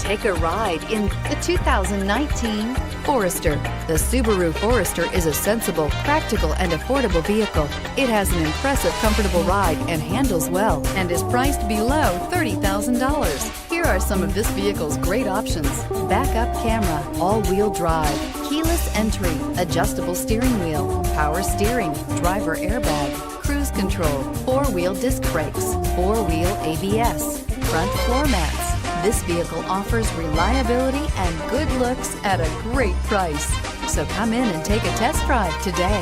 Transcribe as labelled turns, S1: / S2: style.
S1: Take a ride in the 2019 Forester. The Subaru Forester is a sensible, practical, and affordable vehicle. It has an impressive, comfortable ride and handles well and is priced below $30,000. Here are some of this vehicle's great options: backup camera, all-wheel drive, keyless entry, adjustable steering wheel, power steering, driver airbag, cruise control, four-wheel disc brakes, four-wheel ABS, front floor mats. This vehicle offers reliability and good looks at a great price. So come in and take a test drive today.